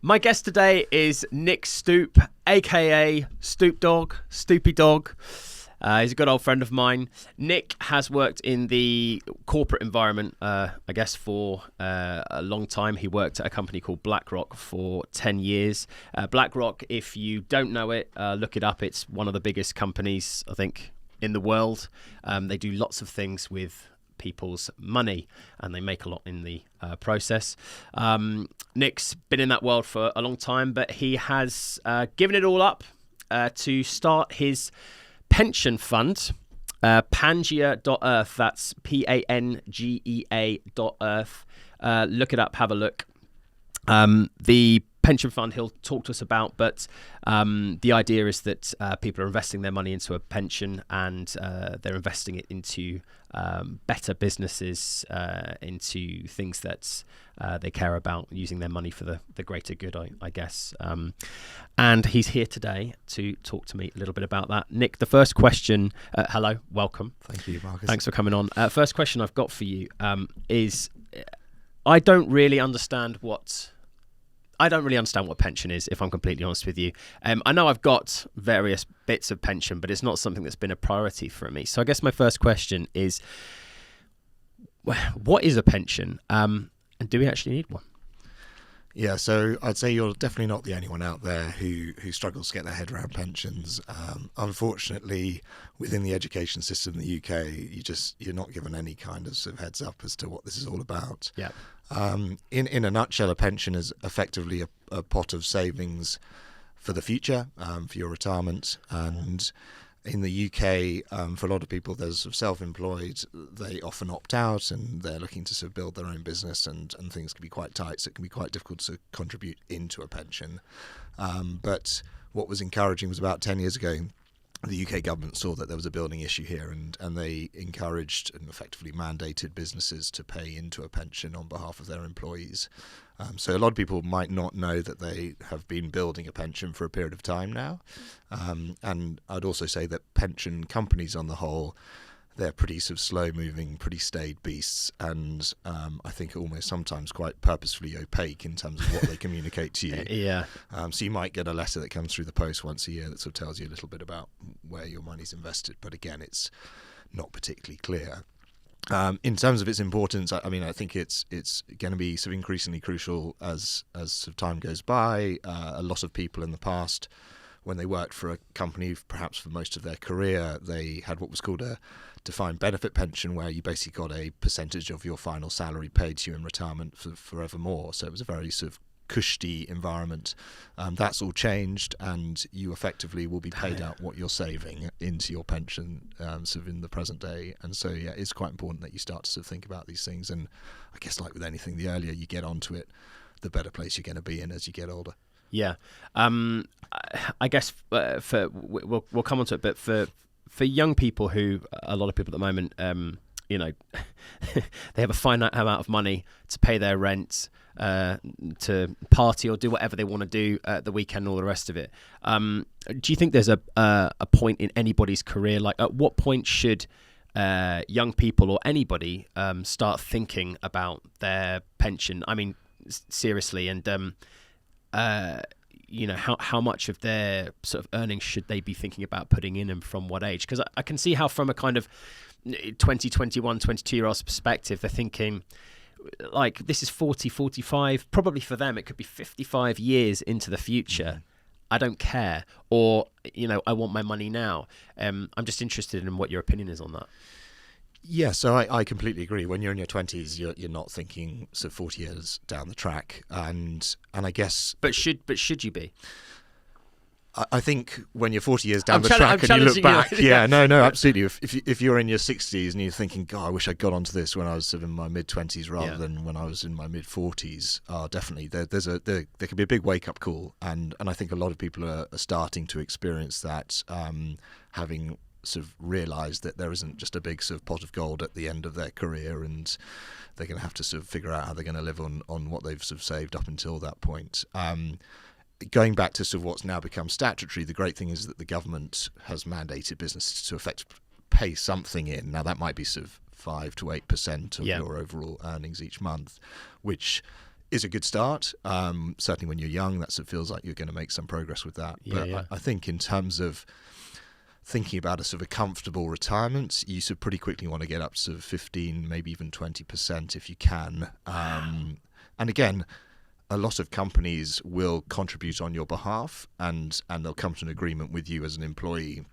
My guest today is Nick Stoop, aka Stoop Dog, Stoopy Dog. He's a good old friend of mine. Nick has worked in the corporate environment, I guess, for a long time. He worked at a company called BlackRock for 10 years. BlackRock, if you don't know it, look it up. It's one of the biggest companies, I think, in the world. They do lots of things with people's money, and they make a lot in the process. Nick's been in that world for a long time, but he has given it all up to start his pension fund, Pangea.earth. That's Pangea.earth. Look it up, have a look. The pension fund he'll talk to us about, but the idea is that people are investing their money into a pension, and they're investing it into better businesses, into things that they care about, using their money for the greater good, I guess. And he's here today to talk to me a little bit about that. Nick, the first question, hello, welcome. Thank you, Marcus. Thanks for coming on. First question I've got for you is, I don't really understand what pension is, if I'm completely honest with you. I know I've got various bits of pension, but it's not something that's been a priority for me. So I guess my first question is, what is a pension? And do we actually need one? Yeah, so I'd say you're definitely not the only one out there who struggles to get their head around pensions. Unfortunately, within the education system in the UK, you're not given any kind of heads up as to what this is all about. Yeah. In a nutshell, a pension is effectively a pot of savings for the future, for your retirement. And in the UK, for a lot of people, there's self-employed, they often opt out and they're looking to build their own business, and things can be quite tight, so it can be quite difficult to contribute into a pension. But what was encouraging was about 10 years ago, the UK government saw that there was a building issue here, and they encouraged and effectively mandated businesses to pay into a pension on behalf of their employees. So a lot of people might not know that they have been building a pension for a period of time now. And I'd also say that pension companies on the whole, they're pretty slow-moving, pretty staid beasts, and I think almost sometimes quite purposefully opaque in terms of what they communicate to you. Yeah. So you might get a letter that comes through the post once a year that tells you a little bit about where your money's invested, but again, it's not particularly clear. In terms of its importance, I mean, I think it's going to be increasingly crucial as time goes by. A lot of people in the past, when they worked for a company, perhaps for most of their career, they had what was called a defined benefit pension, where you basically got a percentage of your final salary paid to you in retirement for forevermore. So it was a very cushy environment. That's all changed, and you effectively will be paid out what you're saving into your pension in the present day. And so, yeah, it's quite important that you start to think about these things. And I guess, like with anything, the earlier you get onto it, the better place you're going to be in as you get older. Yeah. I guess we'll come on to it, but for young people who, a lot of people at the moment, they have a finite amount of money to pay their rent, to party or do whatever they want to do at the weekend and all the rest of it. Do you think there's a point in anybody's career, like at what point should young people or anybody start thinking about their pension? I mean, seriously, and how much of their earnings should they be thinking about putting in, and from what age? Because I can see how from a kind of 20, 21, 22-year-old's perspective, they're thinking, like, this is 40, 45, probably for them it could be 55 years into the future. I don't care, or I want my money now. I'm just interested in what your opinion is on that. Yeah, so I completely agree. When you're in your 20s, you're not thinking 40 years down the track, and I guess. But should you be? I think when you're 40 years down the track and you look back, no, absolutely. If you're in your 60s and you're thinking, God, I wish I'd got onto this when I was in my mid-20s rather than when I was in my mid-40s, definitely there can be a big wake-up call, and I think a lot of people are starting to experience that, having realised that there isn't just a big pot of gold at the end of their career, and they're going to have to figure out how they're going to live on what they've saved up until that point. Going back to what's now become statutory, the great thing is that the government has mandated businesses to effectively pay something in. Now, that might be 5 to 8% of your overall earnings each month, which is a good start. Certainly when you're young, it feels like you're going to make some progress with that. But I think in terms of thinking about a sort of a comfortable retirement, you sort of pretty quickly want to get up to sort of 15, maybe even 20% if you can. And again, a lot of companies will contribute on your behalf, and they'll come to an agreement with you as an employee,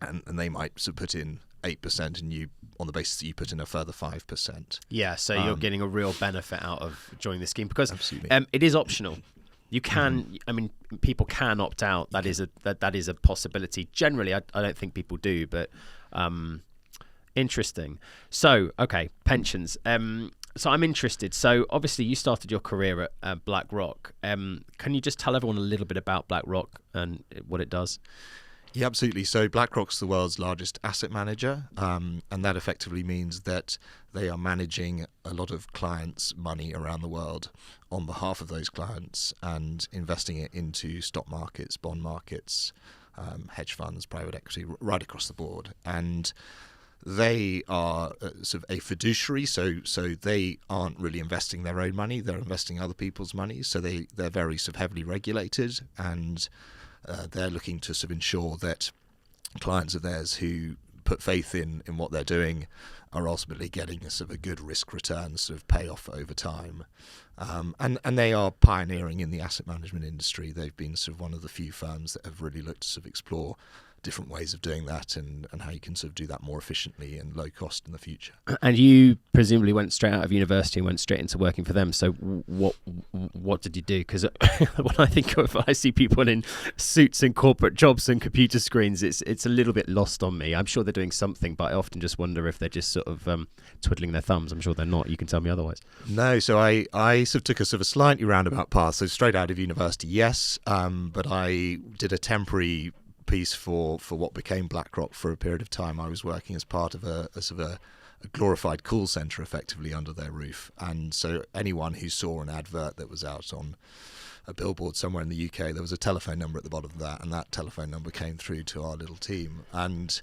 and they might sort of put in 8%, and you, on the basis that you put in a further 5%. Yeah, so you're getting a real benefit out of joining the scheme, because absolutely. It is optional. You can, I mean, people can opt out. That is a possibility. Generally, I don't think people do, but interesting. So, okay, pensions. So I'm interested. So obviously you started your career at BlackRock. Can you just tell everyone a little bit about BlackRock and what it does? Yeah, absolutely. So BlackRock's the world's largest asset manager, and that effectively means that they are managing a lot of clients' money around the world on behalf of those clients and investing it into stock markets, bond markets, hedge funds, private equity, right across the board. And they are sort of a fiduciary, so they aren't really investing their own money; they're investing other people's money. So they're very sort of heavily regulated, and they're looking to sort of ensure that clients of theirs who put faith in what they're doing are ultimately getting a sort of a good risk return, sort of payoff over time. And they are pioneering in the asset management industry. They've been sort of one of the few firms that have really looked to sort of explore different ways of doing that, and how you can sort of do that more efficiently and low cost in the future. And you presumably went straight out of university and went straight into working for them. So what did you do? Because when I think of, I see people in suits and corporate jobs and computer screens, it's a little bit lost on me. I'm sure they're doing something, but I often just wonder if they're just sort of twiddling their thumbs. I'm sure they're not. You can tell me otherwise. No, so I sort of took a sort of slightly roundabout path. So straight out of university, yes, but I did a temporary piece for what became BlackRock for a period of time. I was working as part of a sort of a glorified call center effectively under their roof, and so anyone who saw an advert that was out on a billboard somewhere in the UK, there was a telephone number at the bottom of that, and that telephone number came through to our little team. And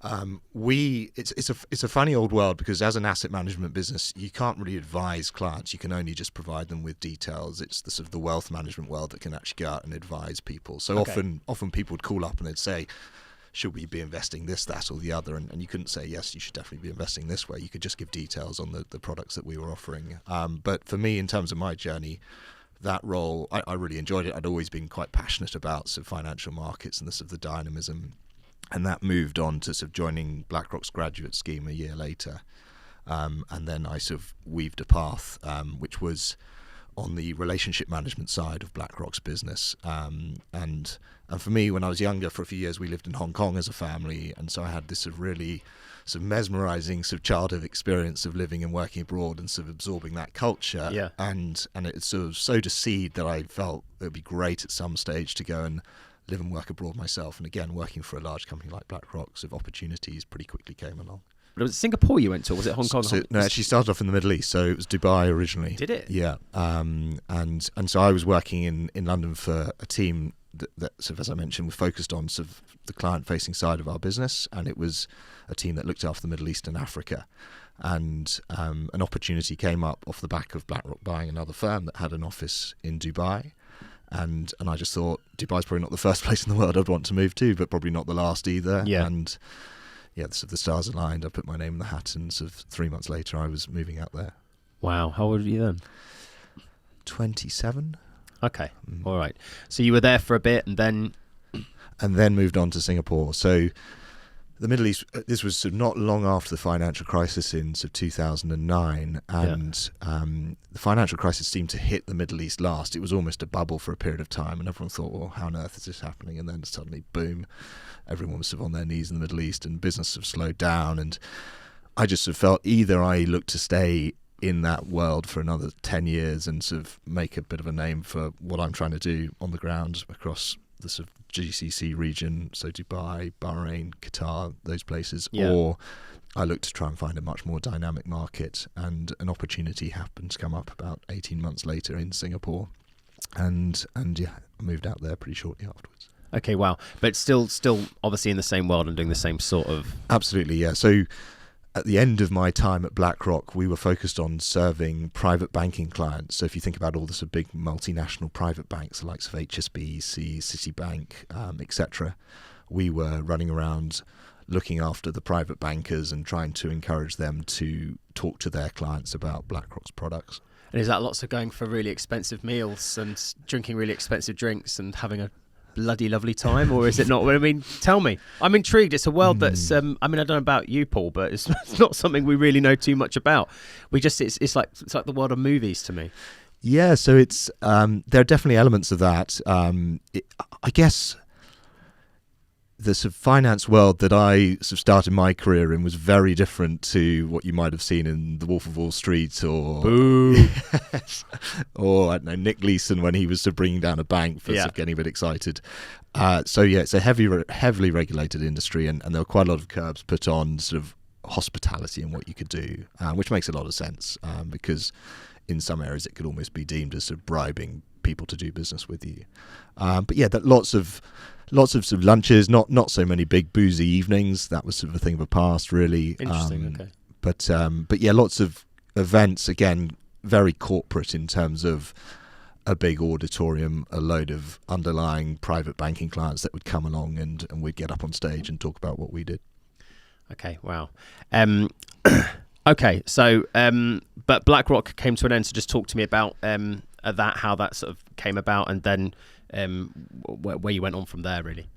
it's a funny old world, because as an asset management business, you can't really advise clients. You can only just provide them with details. It's the sort of the wealth management world that can actually go out and advise people. So often people would call up and they'd say, should we be investing this, that, or the other? And you couldn't say, yes, you should definitely be investing this way. You could just give details on the products that we were offering. But for me, in terms of my journey, that role, I really enjoyed it. I'd always been quite passionate about sort of financial markets and the sort of the dynamism. And that moved on to sort of joining BlackRock's graduate scheme a year later. And then I sort of weaved a path, which was on the relationship management side of BlackRock's business. And for me, when I was younger, for a few years, we lived in Hong Kong as a family. And so I had this sort of really sort of mesmerizing sort of childhood experience of living and working abroad and sort of absorbing that culture. Yeah. And it sort of sowed a seed that I felt it would be great at some stage to go and live and work abroad myself. And again, working for a large company like BlackRock, sort of opportunities pretty quickly came along. But was it Singapore you went to, or was it Hong Kong? No, it actually started off in the Middle East, so it was Dubai originally. Did it? Yeah. And so I was working in London for a team that sort of, as I mentioned, was focused on sort of the client-facing side of our business, and it was a team that looked after the Middle East and Africa. And an opportunity came up off the back of BlackRock buying another firm that had an office in Dubai. And I just thought, Dubai's probably not the first place in the world I'd want to move to, but probably not the last either. Yeah. And yeah, so the stars aligned. I put my name in the hat, and sort of 3 months later, I was moving out there. Wow. How old were you then? 27. Okay. All right. So you were there for a bit, and then moved on to Singapore. So the Middle East, this was sort of not long after the financial crisis in sort of 2009, and the financial crisis seemed to hit the Middle East last. It was almost a bubble for a period of time, and everyone thought, well, how on earth is this happening? And then suddenly, boom, everyone was sort of on their knees in the Middle East, and business sort of slowed down. And I just sort of felt either I looked to stay in that world for another 10 years and sort of make a bit of a name for what I'm trying to do on the ground across the sort of GCC region, so Dubai, Bahrain, Qatar, those places, or I looked to try and find a much more dynamic market, and an opportunity happened to come up about 18 months later in Singapore, and yeah, I moved out there pretty shortly afterwards. Okay, wow. But still obviously in the same world and doing the same sort of... Absolutely, yeah. So at the end of my time at BlackRock, we were focused on serving private banking clients. So if you think about all the sort of big multinational private banks, the likes of HSBC, Citibank, etc., we were running around looking after the private bankers and trying to encourage them to talk to their clients about BlackRock's products. And is that lots of going for really expensive meals and drinking really expensive drinks and having a bloody lovely time, or is it not? I mean, tell me. I'm intrigued. It's a world that's I mean, I don't know about you, Paul, but it's not something we really know too much about. It's like the world of movies to me. Yeah, so it's there are definitely elements of that. I guess the sort of finance world that I sort of started my career in was very different to what you might have seen in The Wolf of Wall Street or or I don't know, Nick Leeson when he was sort of bringing down a bank for sort of getting a bit excited. So yeah, it's a heavily regulated industry, and there were quite a lot of curbs put on sort of hospitality and what you could do, which makes a lot of sense because in some areas it could almost be deemed as sort of bribing people to do business with you. But yeah, that lots of sort of lunches, not so many big boozy evenings. That was sort of a thing of the past, really. Interesting. Okay. But yeah, lots of events. Again, very corporate in terms of a big auditorium, a load of underlying private banking clients that would come along, and we'd get up on stage and talk about what we did. Okay. Wow. Okay. So, but BlackRock came to an end. So, just talk to me about how that sort of came about, and then where you went on from there, really.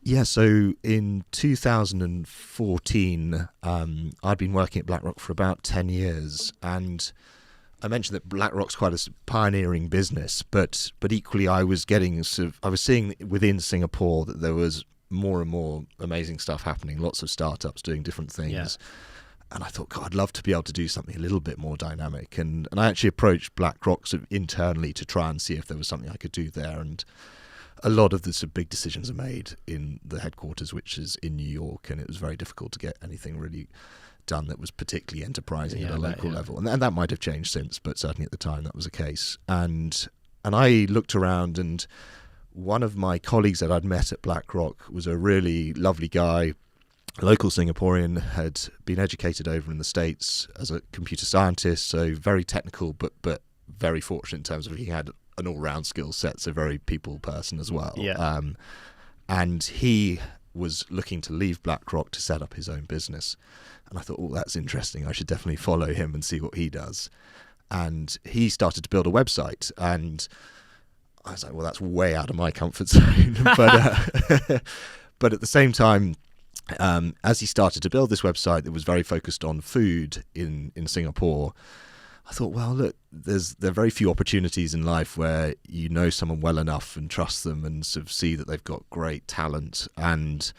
Yeah, so in 2014, I'd been working at BlackRock for about 10 years, and I mentioned that BlackRock's quite a pioneering business, but equally I was seeing within Singapore that there was more and more amazing stuff happening, lots of startups doing different things. Yeah. And I thought, God, I'd love to be able to do something a little bit more dynamic. And I actually approached BlackRock sort of internally to try and see if there was something I could do there. And a lot of the sort of big decisions are made in the headquarters, which is in New York, and it was very difficult to get anything really done that was particularly enterprising at a local level. And that might have changed since, but certainly at the time that was the case. And I looked around, and one of my colleagues that I'd met at BlackRock was a really lovely guy, local Singaporean, had been educated over in the States as a computer scientist, so very technical, but very fortunate in terms of he had an all-round skill set, so very people person as well. Yeah. And he was looking to leave BlackRock to set up his own business. And I thought, oh, that's interesting. I should definitely follow him and see what he does. And he started to build a website, and I was like, well, that's way out of my comfort zone. But at the same time, as he started to build this website that was very focused on food in Singapore, I thought, well, look, there are very few opportunities in life where you know someone well enough and trust them and sort of see that they've got great talent, and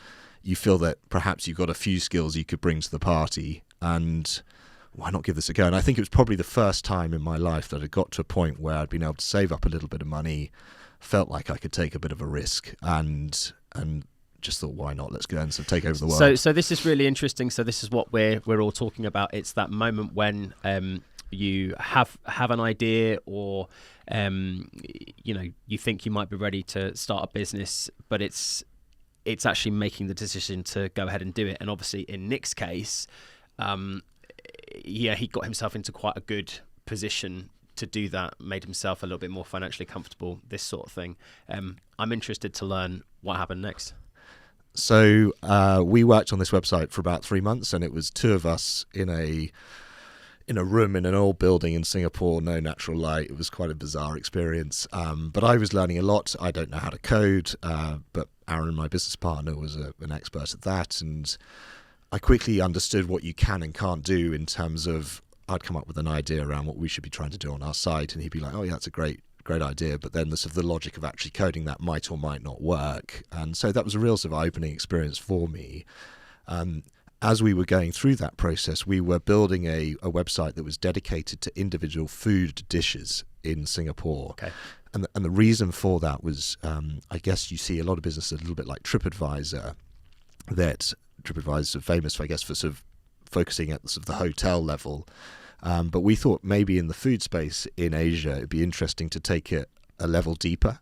you feel that perhaps you've got a few skills you could bring to the party, and why not give this a go? And I think it was probably the first time in my life that I got to a point where I'd been able to save up a little bit of money, felt like I could take a bit of a risk, and just thought, why not? Let's go and sort of take over the world. So this is really interesting. So this is what we're all talking about. It's that moment when you have an idea, or you think you might be ready to start a business, but it's actually making the decision to go ahead and do it. And obviously, in Nick's case, he got himself into quite a good position to do that, made himself a little bit more financially comfortable, this sort of thing. I'm interested to learn what happened next. So we worked on this website for about 3 months, and it was two of us in a room in an old building in Singapore, no natural light. It was quite a bizarre experience, but I was learning a lot. I don't know how to code, but Aaron, my business partner, was an expert at that, and I quickly understood what you can and can't do in terms of, I'd come up with an idea around what we should be trying to do on our site, and he'd be like, oh yeah, that's a great idea, but then the sort of the logic of actually coding that might or might not work. And so that was a real sort of opening experience for me. As we were going through that process, we were building a website that was dedicated to individual food dishes in Singapore. Okay. And the reason for that was, I guess you see a lot of businesses a little bit like TripAdvisor, that TripAdvisor is famous for, I guess, for sort of focusing at sort of the hotel level. But we thought maybe in the food space in Asia, it'd be interesting to take it a level deeper.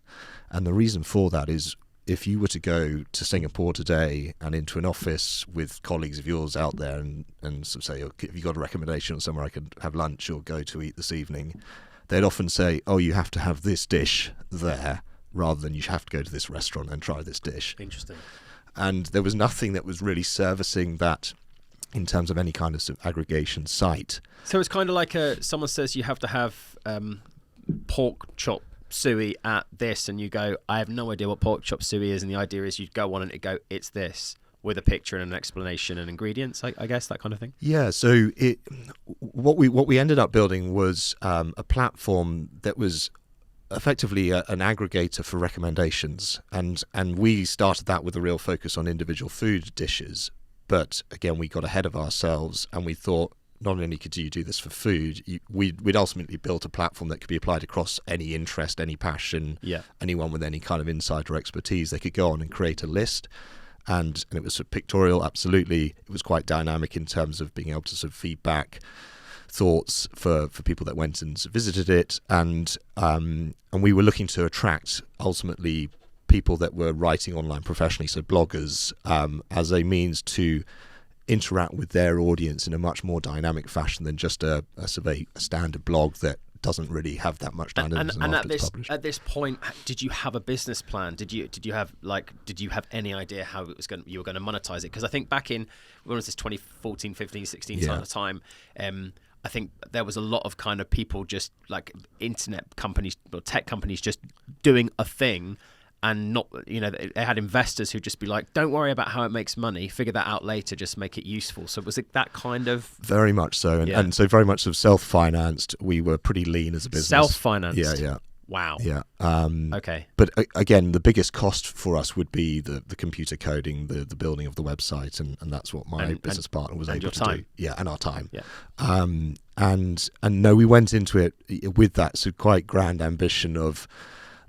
And the reason for that is if you were to go to Singapore today and into an office with colleagues of yours out there and sort of say, have you got a recommendation on somewhere I could have lunch or go to eat this evening, they'd often say, oh, you have to have this dish there, rather than you have to go to this restaurant and try this dish. Interesting. And there was nothing that was really servicing that in terms of any kind of, aggregation site. So it's kind of like someone says you have to have pork chop suey at this, and you go, I have no idea what pork chop suey is, and the idea is you'd go on and it'd go, it's this, with a picture and an explanation and ingredients, I guess, that kind of thing. Yeah, so what we ended up building was a platform that was effectively an aggregator for recommendations, and we started that with a real focus on individual food dishes. But again, we got ahead of ourselves, and we thought not only could you do this for food, we'd ultimately built a platform that could be applied across any interest, any passion, anyone with any kind of insight or expertise. They could go on and create a list, and it was sort of pictorial, absolutely. It was quite dynamic in terms of being able to sort of feedback thoughts for people that went and visited it, and we were looking to attract ultimately people that were writing online professionally, so bloggers, as a means to interact with their audience in a much more dynamic fashion than just a standard blog that doesn't really have that much dynamism. And at this point, did you have a business plan? Did you have any idea how you were going to monetize it? Because I think back in, when was this, 2014, 15, 16 kind of time, I think there was a lot of kind of people just like internet companies or tech companies just doing a thing, and not, they had investors who'd just be like, don't worry about how it makes money, figure that out later, just make it useful. So was it that kind of... Very much so, and so very much sort of self-financed. We were pretty lean as a business. Self-financed? Yeah. Wow. Yeah. Okay. But again, the biggest cost for us would be the computer coding, the building of the website, and that's what my business partner was able to do. Yeah, and our time. Yeah. And no, we went into it with that sort of quite grand ambition of,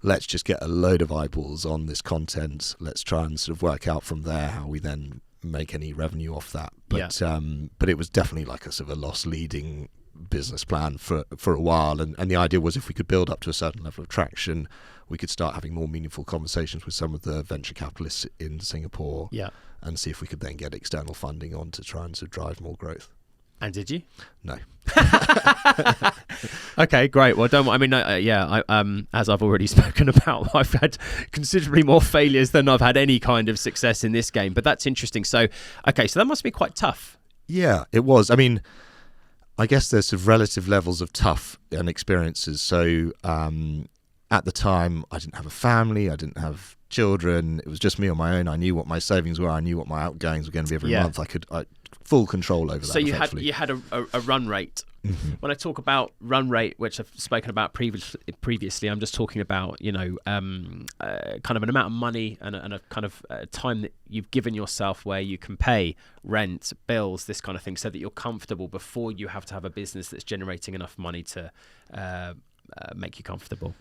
let's just get a load of eyeballs on this content. Let's try and sort of work out from there how we then make any revenue off that. But it was definitely like a sort of a loss-leading business plan for a while, and the idea was if we could build up to a certain level of traction, we could start having more meaningful conversations with some of the venture capitalists in Singapore, and see if we could then get external funding on to try and sort of drive more growth. And did you? No. Okay, great. Well, don't. I mean, as I've already spoken about, I've had considerably more failures than I've had any kind of success in this game. But that's interesting. So, okay, so that must be quite tough. Yeah, it was. I mean, I guess there's sort of relative levels of tough and experiences. So, at the time, I didn't have a family. I didn't have children. It was just me on my own. I knew what my savings were. I knew what my outgoings were going to be every month. I full control over that. So you had a run rate. Mm-hmm. When I talk about run rate, which I've spoken about previously, I'm just talking about kind of an amount of money and a kind of time that you've given yourself where you can pay rent, bills, this kind of thing, so that you're comfortable before you have to have a business that's generating enough money to make you comfortable.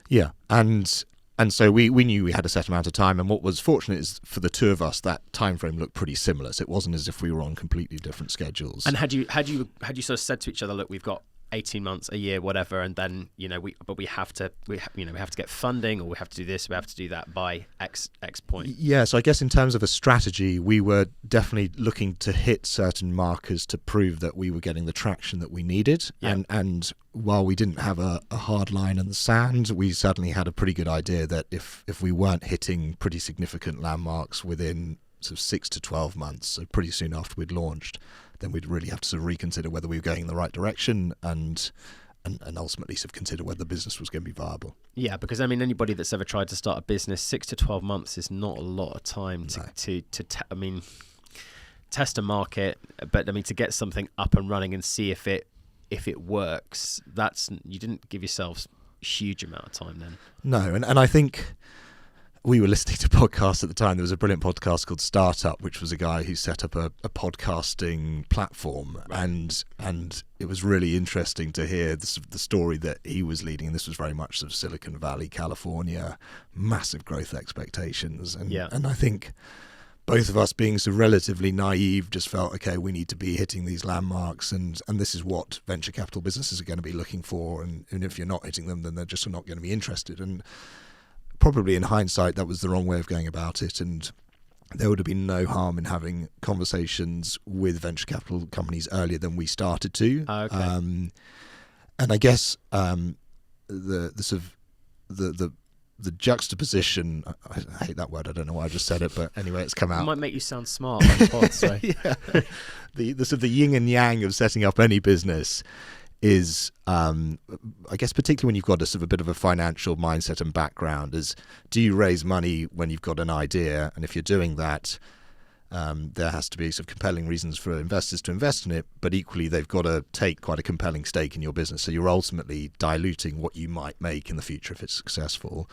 Yeah, and so we knew we had a set amount of time, and what was fortunate is for the two of us, that time frame looked pretty similar. So it wasn't as if we were on completely different schedules. And had you sort of said to each other, look, we've got 18 months, a year, whatever, and then we have to get funding, or we have to do this, we have to do that by X point. Yeah, so I guess in terms of a strategy, we were definitely looking to hit certain markers to prove that we were getting the traction that we needed. Yeah. And while we didn't have a hard line in the sand, we certainly had a pretty good idea that if we weren't hitting pretty significant landmarks within sort of 6 to 12 months, so pretty soon after we'd launched, then we'd really have to sort of reconsider whether we were going in the right direction and ultimately sort of consider whether the business was going to be viable. Yeah, because I mean, anybody that's ever tried to start a business, 6 to 12 months is not a lot of time to test a market, but I mean, to get something up and running and see if it works, you didn't give yourselves a huge amount of time then. No, and I think we were listening to podcasts at the time. There was a brilliant podcast called Startup, which was a guy who set up a podcasting platform, right. and it was really interesting to hear the story that he was leading. And this was very much sort of Silicon Valley, California, massive growth expectations, and I think both of us, being so relatively naive, just felt, okay, we need to be hitting these landmarks, and this is what venture capital businesses are going to be looking for, and if you're not hitting them, then they're just not going to be interested. And probably in hindsight that was the wrong way of going about it, and there would have been no harm in having conversations with venture capital companies earlier than we started to. Okay. And I guess the sort of the juxtaposition, I hate that word, I don't know why I just said it, but anyway, it's come out. It might make you sound smart on the pod, so. Yeah. The sort of the yin and yang of setting up any business is, I guess, particularly when you've got a sort of a bit of a financial mindset and background, is do you raise money when you've got an idea? And if you're doing that, there has to be sort of compelling reasons for investors to invest in it, but equally they've got to take quite a compelling stake in your business. So you're ultimately diluting what you might make in the future if it's successful.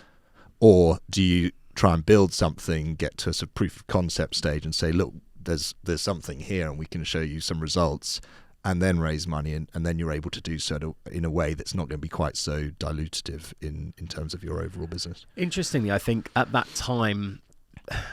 Or do you try and build something, get to a sort of proof of concept stage and say, look, there's something here and we can show you some results, and then raise money, and then you're able to do so in a way that's not going to be quite so dilutive in terms of your overall business. Interestingly, I think at that time,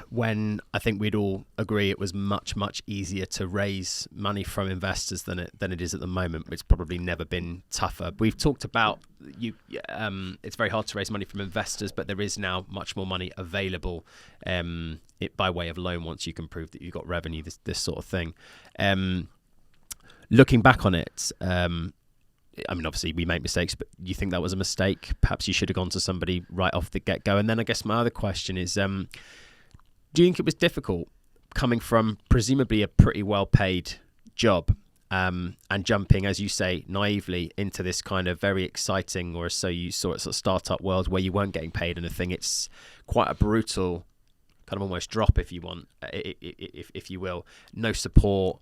when I think we'd all agree it was much, much easier to raise money from investors than it is at the moment. It's probably never been tougher. We've talked about it's very hard to raise money from investors, but there is now much more money available by way of loan once you can prove that you've got revenue, this sort of thing. Looking back on it, I mean, obviously we make mistakes, but you think that was a mistake? Perhaps you should have gone to somebody right off the get-go. And then I guess my other question is, do you think it was difficult coming from presumably a pretty well-paid job and jumping, as you say, naively into this kind of very exciting, or so you saw it, sort of startup world where you weren't getting paid anything? It's quite a brutal kind of almost drop, if you want, if you will. No support,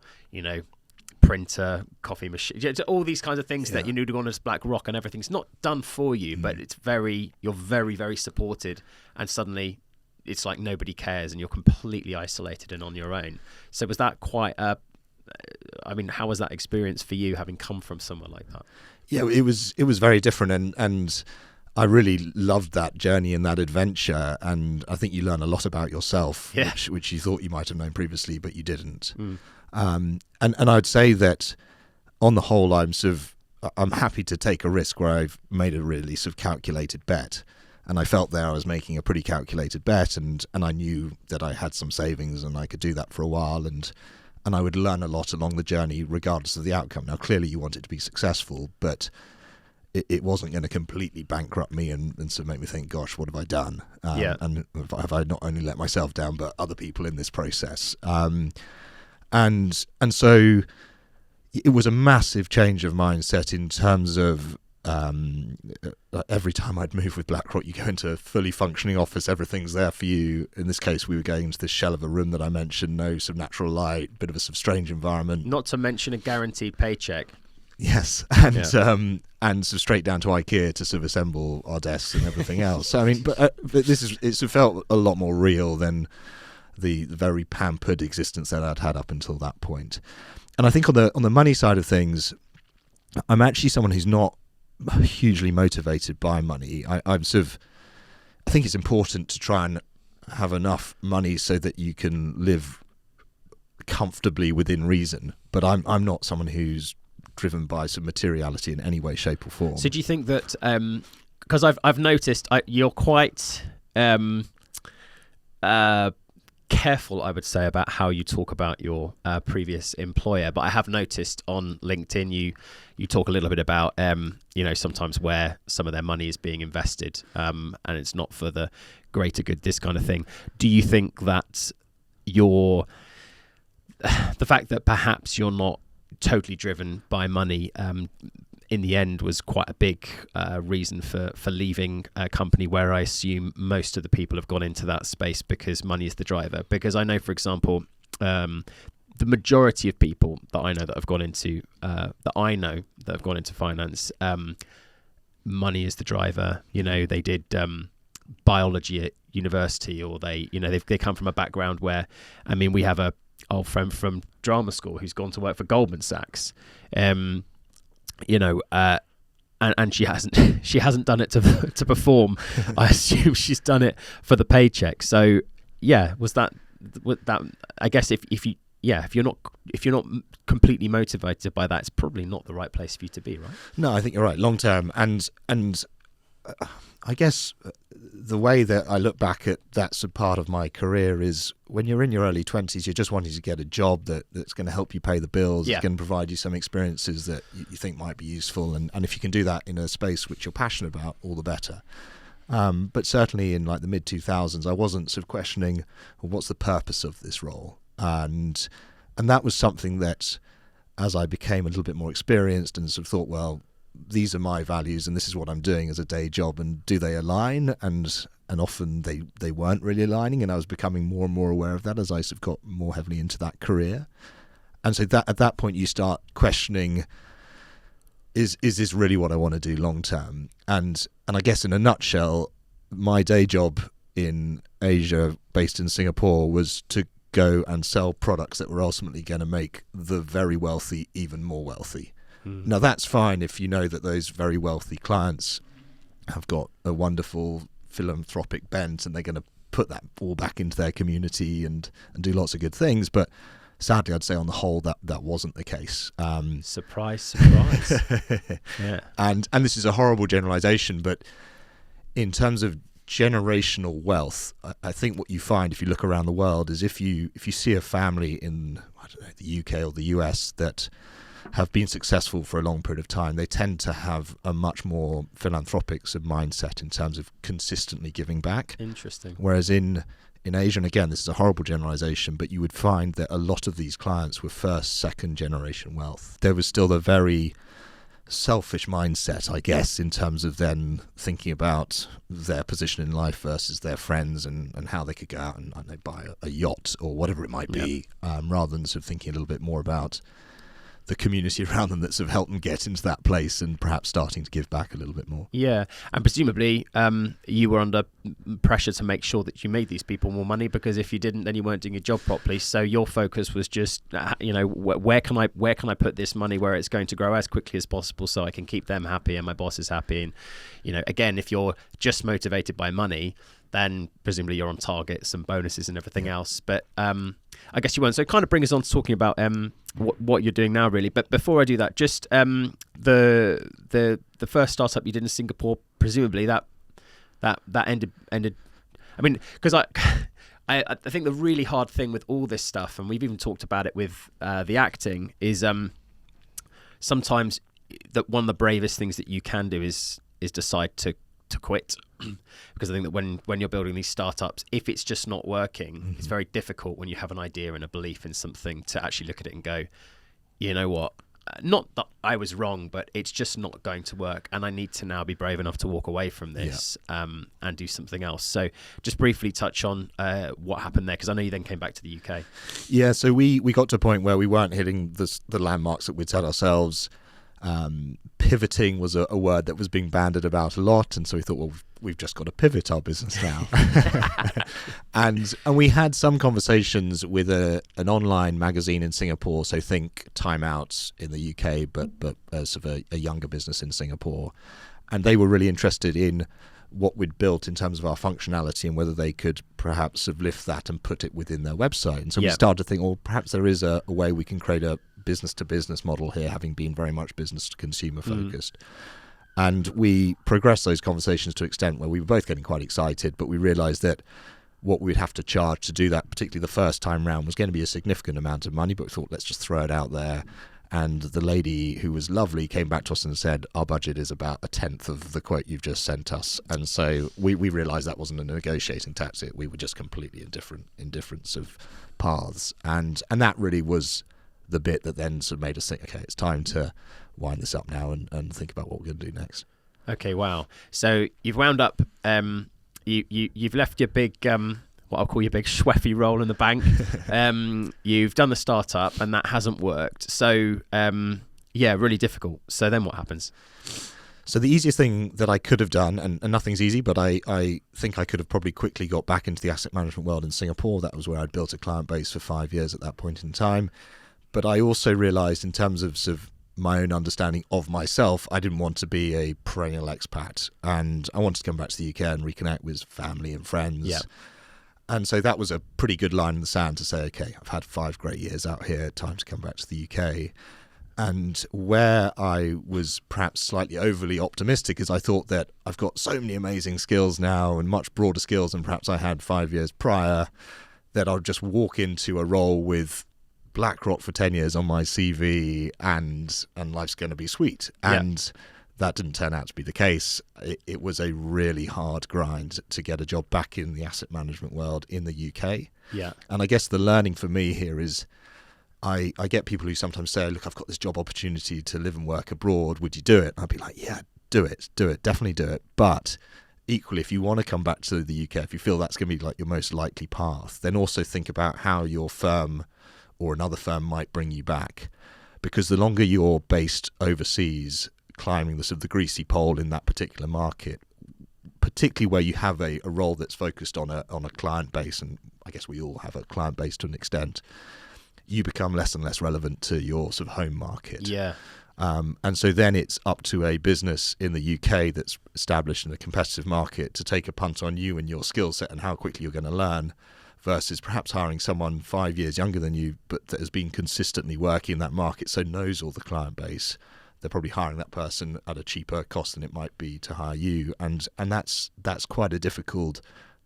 printer, coffee machine, all these kinds of things that you need to go on as BlackRock, and everything's not done for you, but you're very, very supported, and suddenly it's like nobody cares and you're completely isolated and on your own. So was that quite how was that experience for you, having come from somewhere like that? Yeah, it was very different, and I really loved that journey and that adventure, and I think you learn a lot about yourself, which you thought you might have known previously, but you didn't. And I'd say that on the whole, I'm happy to take a risk where I've made a really sort of calculated bet. And I felt there I was making a pretty calculated bet, and I knew that I had some savings and I could do that for a while, and I would learn a lot along the journey regardless of the outcome. Now, clearly you want it to be successful, but it wasn't going to completely bankrupt me and sort of make me think, gosh, what have I done? And have I not only let myself down, but other people in this process? And so it was a massive change of mindset in terms of every time I'd move with BlackRock, you go into a fully functioning office, everything's there for you. In this case, we were going into this shell of a room that I mentioned, no sort of natural light, bit of a sort of strange environment. Not to mention a guaranteed paycheck. Yes, and sort of straight down to IKEA to sort of assemble our desks and everything else. I mean, but it's felt a lot more real than the very pampered existence that I'd had up until that point. And I think on the money side of things, I'm actually someone who's not hugely motivated by money. I think it's important to try and have enough money so that you can live comfortably within reason. But I'm not someone who's driven by some materiality in any way, shape, or form. So do you think that because I've noticed you're quite careful, I would say, about how you talk about your previous employer, but I have noticed on LinkedIn you talk a little bit about sometimes where some of their money is being invested, and it's not for the greater good, this kind of thing. Do you think that the fact that perhaps you're not totally driven by money in the end was quite a big reason for leaving a company where I assume most of the people have gone into that space because money is the driver? Because I know, for example, the majority of people that I know that have gone into finance, money is the driver. They did biology at university, or they come from a background where, I mean, we have a old friend from drama school who's gone to work for Goldman Sachs. And she hasn't done it to perform. I assume she's done it for the paycheck. So yeah, was that I guess if you're not completely motivated by that, it's probably not the right place for you to be, right? No, I think you're right. Long term, and I guess the way that I look back at that's a part of my career is when you're in your early 20s, you're just wanting to get a job that's going to help you pay the bills, it's going to provide you some experiences that you think might be useful. And if you can do that in a space which you're passionate about, all the better. But certainly in like the mid-2000s, I wasn't sort of questioning, well, what's the purpose of this role? And that was something that, as I became a little bit more experienced and sort of thought, well, these are my values and this is what I'm doing as a day job, and do they align? And often they weren't really aligning, and I was becoming more and more aware of that as I sort of got more heavily into that career. And so that at that point you start questioning, is this really what I want to do long term? And I guess in a nutshell, my day job in Asia, based in Singapore, was to go and sell products that were ultimately going to make the very wealthy even more wealthy. Now, that's fine if you know that those very wealthy clients have got a wonderful philanthropic bent and they're going to put that all back into their community and do lots of good things. But sadly, I'd say on the whole that wasn't the case. Surprise, surprise. Yeah. And this is a horrible generalization, but in terms of generational wealth, I think what you find if you look around the world is if you see a family in, I don't know, the UK or the US that have been successful for a long period of time, they tend to have a much more philanthropic sort of mindset in terms of consistently giving back. Interesting. Whereas in Asia, and again, this is a horrible generalization, but you would find that a lot of these clients were first, second generation wealth. There was still the very selfish mindset, I guess, in terms of then thinking about their position in life versus their friends and how they could go out and they buy a yacht or whatever it might be, rather than sort of thinking a little bit more about the community around them that sort of helped them get into that place and perhaps starting to give back a little bit more. Yeah, and presumably you were under pressure to make sure that you made these people more money, because if you didn't, then you weren't doing your job properly. So your focus was just, where can I put this money where it's going to grow as quickly as possible so I can keep them happy and my boss is happy. And again, if you're just motivated by money, then presumably you're on targets and bonuses and everything else. But I guess you weren't. So kind of bring us on to talking about what you're doing now, really. But before I do that, just the first startup you did in Singapore, presumably that ended. I mean, because I think the really hard thing with all this stuff, and we've even talked about it with the acting, is sometimes that one of the bravest things that you can do is decide to quit. Because I think that when you're building these startups, if it's just not working, it's very difficult when you have an idea and a belief in something to actually look at it and go, you know what, not that I was wrong, but it's just not going to work, and I need to now be brave enough to walk away from this and do something else. So just briefly touch on what happened there, because I know you then came back to the UK. Yeah, so we got to a point where we weren't hitting the landmarks that we'd set ourselves. Pivoting was a word that was being bandied about a lot, and so we thought, well, we've just got to pivot our business now. and we had some conversations with an online magazine in Singapore, so think Time Out in the UK, but as of a younger business in Singapore, and they were really interested in what we'd built in terms of our functionality and whether they could perhaps have lift that and put it within their website. And so we started to think, well, perhaps there is a way we can create a business-to-business model here, having been very much business-to-consumer focused. And we progressed those conversations to an extent where we were both getting quite excited, but we realised that what we'd have to charge to do that, particularly the first time round, was going to be a significant amount of money, but we thought, let's just throw it out there. And the lady, who was lovely, came back to us and said, our budget is about 1/10 of the quote you've just sent us. And so we realised that wasn't a negotiating tactic. We were just completely in different sort of paths. And that really was the bit that then sort of made us think, okay, it's time to wind this up now and think about what we're going to do next. Okay, wow. So you've wound up, you've left your big, what I'll call your big schweffy role in the bank. You've done the startup and that hasn't worked. So, really difficult. So then what happens? So the easiest thing that I could have done, and nothing's easy, but I think I could have probably quickly got back into the asset management world in Singapore. That was where I'd built a client base for 5 years at that point in time. But I also realised, in terms of sort of my own understanding of myself, I didn't want to be a perennial expat, and I wanted to come back to the UK and reconnect with family and friends. Yeah. And so that was a pretty good line in the sand to say, okay, I've had 5 great years out here, time to come back to the UK. And where I was perhaps slightly overly optimistic is I thought that I've got so many amazing skills now and much broader skills than perhaps I had 5 years prior, that I'll just walk into a role with BlackRock for 10 years on my CV and life's going to be sweet. And that didn't turn out to be the case. It was a really hard grind to get a job back in the asset management world in the UK. Yeah. And I guess the learning for me here is I get people who sometimes say, look, I've got this job opportunity to live and work abroad. Would you do it? And I'd be like, yeah, do it, definitely do it. But equally, if you want to come back to the UK, if you feel that's going to be like your most likely path, then also think about how your firm or another firm might bring you back. Because the longer you're based overseas, climbing the sort of the greasy pole in that particular market, particularly where you have a role that's focused on a client base, and I guess we all have a client base to an extent, you become less and less relevant to your sort of home market. Yeah. And so then it's up to a business in the UK that's established in a competitive market to take a punt on you and your skill set and how quickly you're going to learn, versus perhaps hiring someone 5 years younger than you, but that has been consistently working in that market, so knows all the client base. They're probably hiring that person at a cheaper cost than it might be to hire you. And that's quite a difficult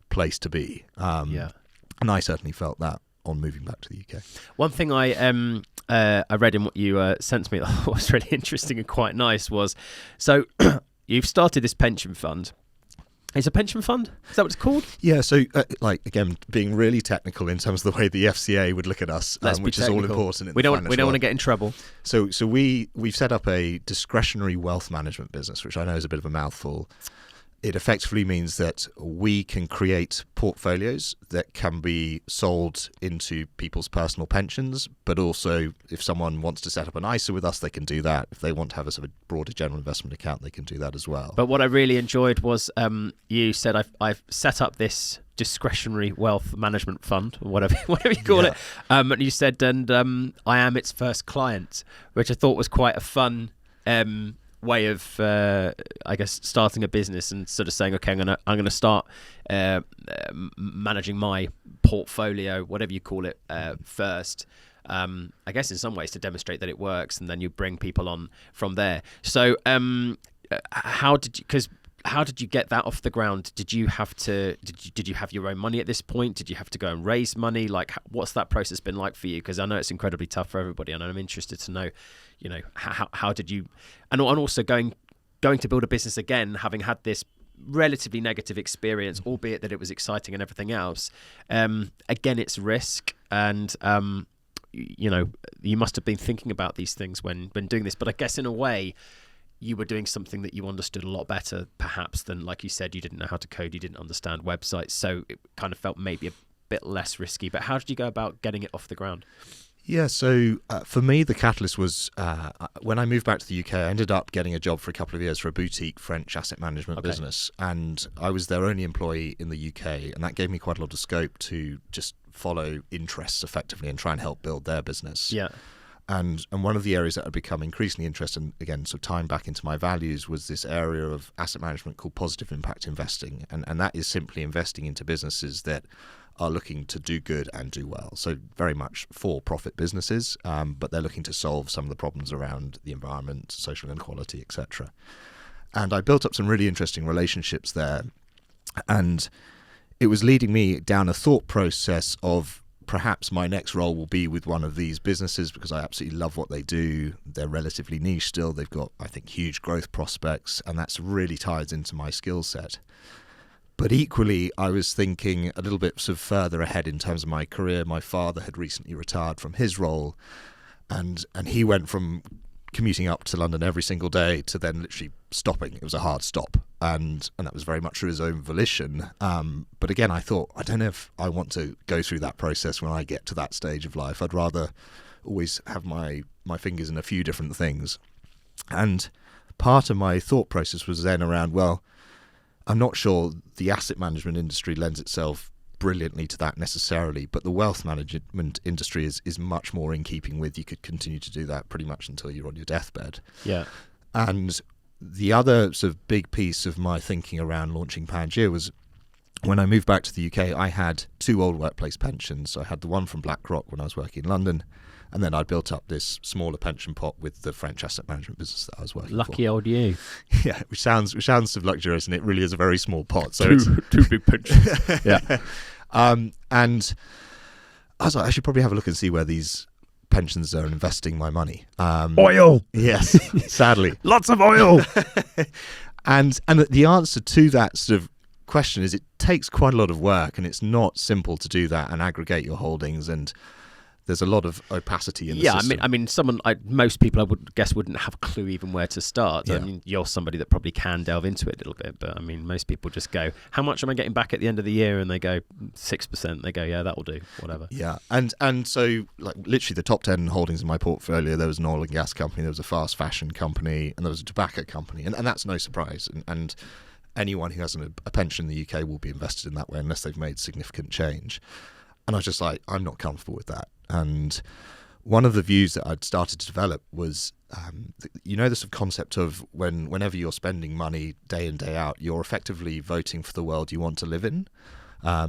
place to be. And I certainly felt that on moving back to the UK. One thing I read in what you sent to me that was really interesting and quite nice was, so you've started this pension fund. It's a pension fund? Is that what it's called? Yeah, so again, being really technical in terms of the way the FCA would look at us, which is all important in the financial world. We don't want to get in trouble. So we've set up a discretionary wealth management business, which I know is a bit of a mouthful. It effectively means that we can create portfolios that can be sold into people's personal pensions, but also if someone wants to set up an ISA with us, they can do that. If they want to have a sort of broader general investment account, they can do that as well. But what I really enjoyed was you said, I've set up this discretionary wealth management fund, or whatever you call it. And you said, and I am its first client, which I thought was quite a fun way of I guess starting a business and sort of saying, okay, I'm gonna start managing my portfolio, whatever you call it, first. I guess in some ways to demonstrate that it works, and then you bring people on from there. So how did you get that off the ground? Did you have your own money at this point? Did you have to go and raise money? Like, what's that process been like for you? Because I know it's incredibly tough for everybody, and I'm interested to know, how did you, and also going to build a business again, having had this relatively negative experience, albeit that it was exciting and everything else. Again, it's risk, and you must have been thinking about these things when doing this. But I guess in a way, you were doing something that you understood a lot better, perhaps, than, like you said, you didn't know how to code, you didn't understand websites, so it kind of felt maybe a bit less risky. But how did you go about getting it off the ground? Yeah, so for me, the catalyst was when I moved back to the UK, I ended up getting a job for a couple of years for a boutique French asset management business, and I was their only employee in the UK, and that gave me quite a lot of scope to just follow interests effectively and try and help build their business. Yeah. And one of the areas that had become increasingly interested, again, sort of tying back into my values, was this area of asset management called positive impact investing. And that is simply investing into businesses that are looking to do good and do well. So very much for-profit businesses, but they're looking to solve some of the problems around the environment, social inequality, etc. And I built up some really interesting relationships there. And it was leading me down a thought process of, perhaps my next role will be with one of these businesses, because I absolutely love what they do. They're relatively niche still. They've got, I think, huge growth prospects, and that's really ties into my skill set. But equally, I was thinking a little bit sort of further ahead in terms of my career. My father had recently retired from his role, and he went from commuting up to London every single day to then literally stopping. It was a hard stop, and that was very much through his own volition. But again, I thought, I don't know if I want to go through that process when I get to that stage of life. I'd rather always have my fingers in a few different things. And part of my thought process was then around, well, I'm not sure the asset management industry lends itself brilliantly to that necessarily, but the wealth management industry is much more in keeping with, you could continue to do that pretty much until you're on your deathbed. Yeah. And the other sort of big piece of my thinking around launching Pangea was, when I moved back to the UK, I had two old workplace pensions. So I had the one from BlackRock when I was working in London, And then I built up this smaller pension pot with the French asset management business that I was working for. Lucky old you. Yeah, which sounds sort of luxurious, and it really is a very small pot. So two big pensions. Yeah. And I was like, I should probably have a look and see where these pensions are investing my money. Oil. Yes, sadly. Lots of oil. And the answer to that sort of question is it takes quite a lot of work, and it's not simple to do that and aggregate your holdings, and there's a lot of opacity in the system. I mean, most people I would guess wouldn't have a clue even where to start. Yeah. I mean, you're somebody that probably can delve into it a little bit, but I mean, most people just go, "How much am I getting back at the end of the year?" And they go 6%. They go, "Yeah, that'll do, whatever." Yeah, and so like literally the top 10 holdings in my portfolio, there was an oil and gas company, there was a fast fashion company, and there was a tobacco company, and that's no surprise. And anyone who has a pension in the UK will be invested in that way unless they've made significant change. And I was just like, I'm not comfortable with that. And one of the views that I'd started to develop was, the sort of concept of whenever you're spending money day in, day out, you're effectively voting for the world you want to live in.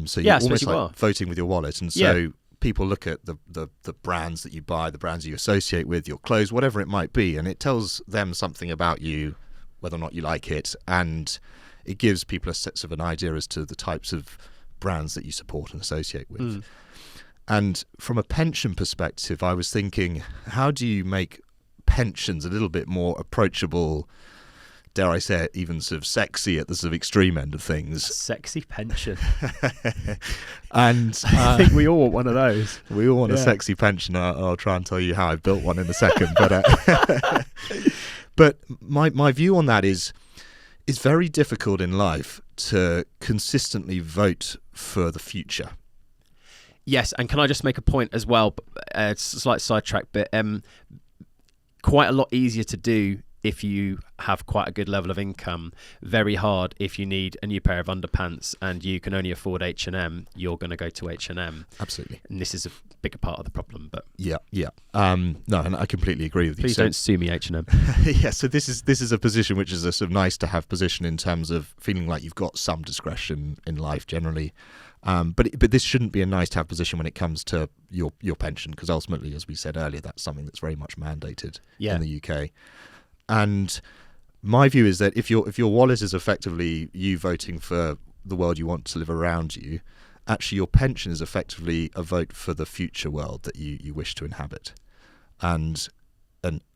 So you're almost like voting with your wallet. And so people look at the brands that you buy, the brands you associate with, your clothes, whatever it might be, and it tells them something about you, whether or not you like it. And it gives people a sense of an idea as to the types of brands that you support and associate with. And from a pension perspective, I was thinking, how do you make pensions a little bit more approachable, dare I say it, even sort of sexy at the sort of extreme end of things? Sexy pension. And I think we all want one of those. We all want a sexy pension. I'll try and tell you how I built one in a second. But my view on that is it's very difficult in life to consistently vote for the future. Yes, and can I just make a point as well? It's a slight sidetrack, but quite a lot easier to do if you have quite a good level of income. Very hard if you need a new pair of underpants and you can only afford H&M. You're going to go to H&M. Absolutely. And this is a bigger part of the problem. But yeah. No, and I completely agree with you. Please don't sue me, H&M. Yeah. So this is a position which is a sort of nice to have position in terms of feeling like you've got some discretion in life generally. But this shouldn't be a nice to have position when it comes to your pension, because ultimately, as we said earlier, that's something that's very much mandated in the UK. And my view is that if your wallet is effectively you voting for the world you want to live around you, actually your pension is effectively a vote for the future world that you wish to inhabit. And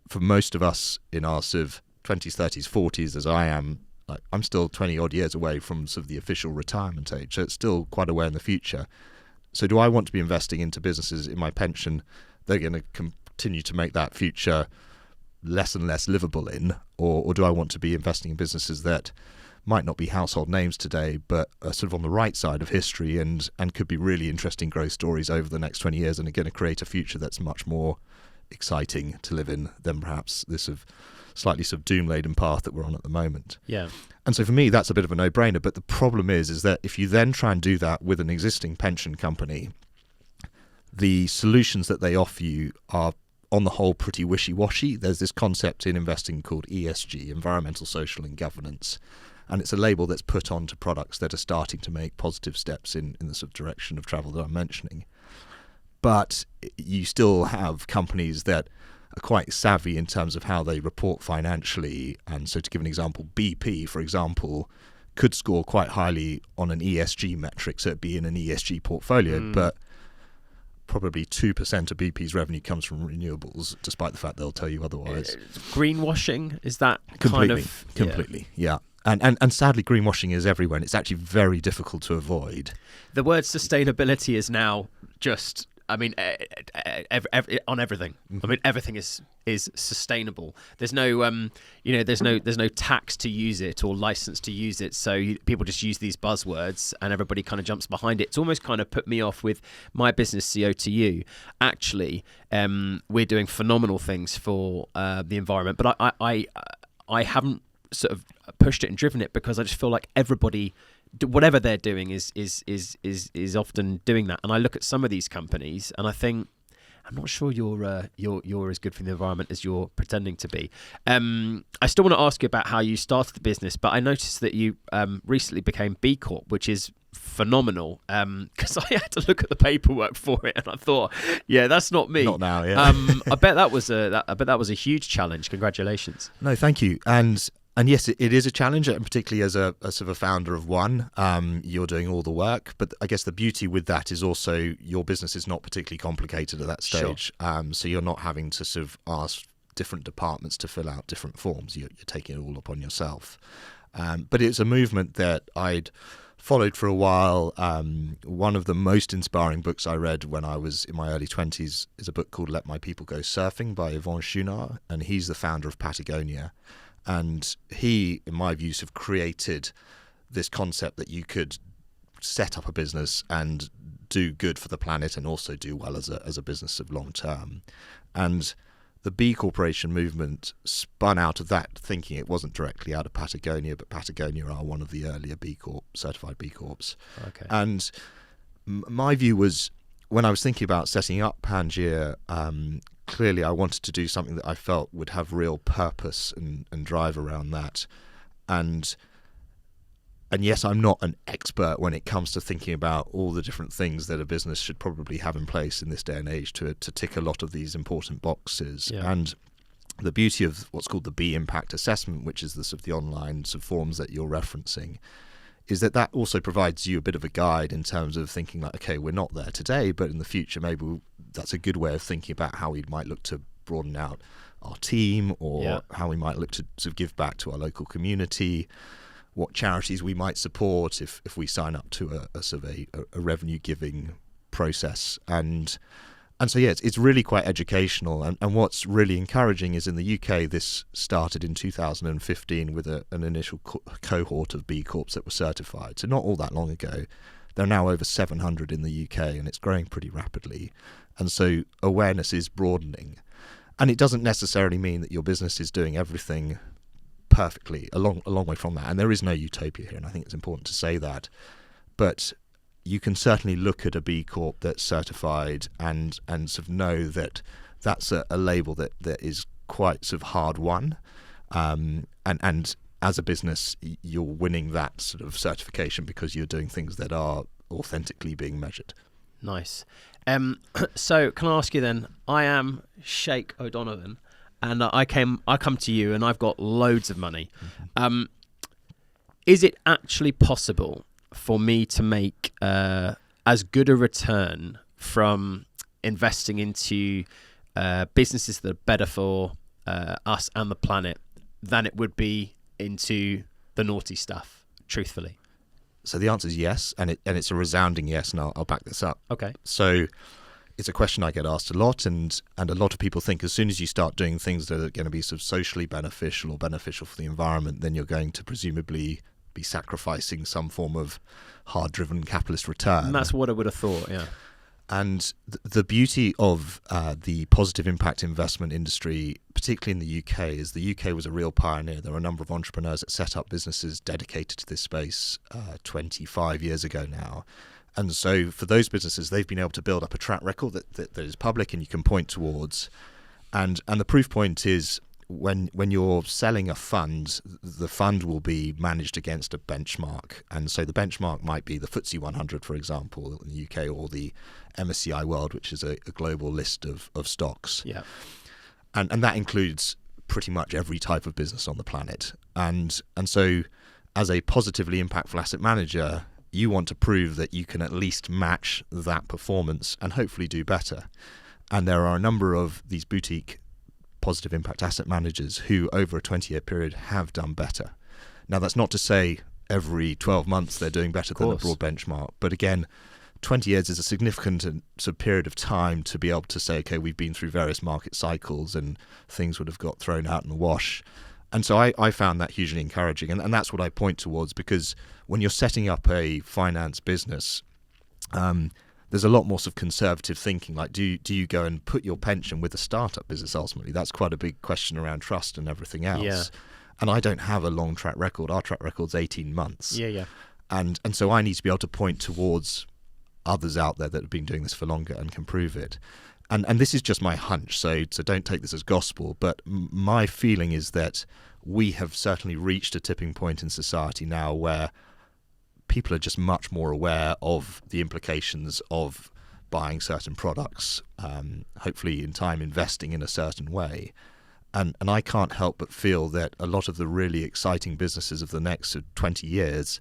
for most of us in our sort of 20s, 30s, 40s, as I am, like I'm still 20 odd years away from sort of the official retirement age, so it's still quite a way in the future. So do I want to be investing into businesses in my pension they're going to continue to make that future less and less livable in, or do I want to be investing in businesses that might not be household names today, but are sort of on the right side of history and could be really interesting growth stories over the next 20 years and are going to create a future that's much more exciting to live in than perhaps this sort of slightly sort of doom-laden path that we're on at the moment. Yeah. And so for me, that's a bit of a no-brainer. But the problem is that if you then try and do that with an existing pension company, the solutions that they offer you are on the whole pretty wishy-washy. There's this concept in investing called ESG, environmental, social and governance, and it's a label that's put onto products that are starting to make positive steps in the sort of direction of travel that I'm mentioning. But you still have companies that are quite savvy in terms of how they report financially. And so to give an example, BP, for example, could score quite highly on an ESG metric, so it'd be in an ESG portfolio, but probably 2% of BP's revenue comes from renewables, despite the fact they'll tell you otherwise. Greenwashing, is that completely, yeah. And sadly, greenwashing is everywhere, and it's actually very difficult to avoid. The word sustainability is now just, I mean, on everything. I mean, everything is sustainable. There's no, there's no tax to use it or license to use it. So people just use these buzzwords, and everybody kind of jumps behind it. It's almost kind of put me off with my business, CO2U. Actually, we're doing phenomenal things for the environment, but I haven't sort of pushed it and driven it because I just feel like everybody, whatever they're doing is often doing that. And I look at some of these companies and I think, I'm not sure you're as good for the environment as you're pretending to be. I still want to ask you about how you started the business, but I noticed that you recently became B Corp, which is phenomenal, because I had to look at the paperwork for it, and I thought, yeah, that's not me. Not now, yeah. I bet that was a huge challenge. Congratulations. No, thank you. And yes, it is a challenge, and particularly as a sort of a founder of one, you're doing all the work. But I guess the beauty with that is also your business is not particularly complicated at that stage. Sure. So you're not having to sort of ask different departments to fill out different forms. You're taking it all upon yourself. But it's a movement that I'd followed for a while. One of the most inspiring books I read when I was in my early 20s is a book called Let My People Go Surfing by Yvon Chouinard, and he's the founder of Patagonia. And he, in my views, have created this concept that you could set up a business and do good for the planet and also do well as a business of long term. And the B Corporation movement spun out of that thinking. It wasn't directly out of Patagonia, but Patagonia are one of the earlier B Corp, certified B Corps. Okay. And my view was, when I was thinking about setting up Pangea, clearly I wanted to do something that I felt would have real purpose and drive around that. And yes, I'm not an expert when it comes to thinking about all the different things that a business should probably have in place in this day and age to tick a lot of these important boxes. Yeah. And the beauty of what's called the B Impact Assessment, which is the sort of the online sort of forms that you're referencing, is that also provides you a bit of a guide in terms of thinking like, okay, we're not there today, but in the future, maybe that's a good way of thinking about how we might look to broaden out our team, or how we might look to sort of give back to our local community, what charities we might support if we sign up to a sort of a revenue giving process. And so, yeah, it's really quite educational. And what's really encouraging is in the UK, this started in 2015 with an initial cohort of B Corps that were certified. So not all that long ago. There are now over 700 in the UK, and it's growing pretty rapidly. And so awareness is broadening. And it doesn't necessarily mean that your business is doing everything perfectly, a long way from that. And there is no utopia here, and I think it's important to say that. But you can certainly look at a B Corp that's certified and sort of know that that's a label that is quite sort of hard won. And as a business, you're winning that sort of certification because you're doing things that are authentically being measured. Nice. So can I ask you then, I am Sheikh O'Donovan, and I come to you and I've got loads of money. Mm-hmm. Is it actually possible for me to make as good a return from investing into businesses that are better for us and the planet than it would be into the naughty stuff, truthfully? So the answer is yes, and it's a resounding yes, and I'll back this up. Okay. So it's a question I get asked a lot, and a lot of people think as soon as you start doing things that are going to be sort of socially beneficial or beneficial for the environment, then you're going to presumably be sacrificing some form of hard-driven capitalist return. And that's what I would have thought, yeah. And the beauty of the positive impact investment industry, particularly in the UK, is the UK was a real pioneer. There were a number of entrepreneurs that set up businesses dedicated to this space 25 years ago now. And so for those businesses, they've been able to build up a track record that is public and you can point towards. And the proof point is when you're selling a fund, the fund will be managed against a benchmark. And so the benchmark might be the FTSE 100, for example, in the UK, or the MSCI World, which is a global list of stocks. Yeah. And that includes pretty much every type of business on the planet. And so as a positively impactful asset manager, you want to prove that you can at least match that performance and hopefully do better. And there are a number of these boutique positive impact asset managers who over a 20-year period have done better. Now, that's not to say every 12 months they're doing better than a broad benchmark. But again, 20 years is a significant sort of period of time to be able to say, okay, we've been through various market cycles and things would have got thrown out in the wash. And so I found that hugely encouraging. And that's what I point towards, because when you're setting up a finance business, there's a lot more sort of conservative thinking. Like, do you go and put your pension with a startup business ultimately? That's quite a big question around trust and everything else. Yeah. And I don't have a long track record. Our track record's 18 months. Yeah. And so I need to be able to point towards others out there that have been doing this for longer and can prove it. And this is just my hunch, so don't take this as gospel, but my feeling is that we have certainly reached a tipping point in society now where people are just much more aware of the implications of buying certain products, hopefully in time investing in a certain way. And I can't help but feel that a lot of the really exciting businesses of the next 20 years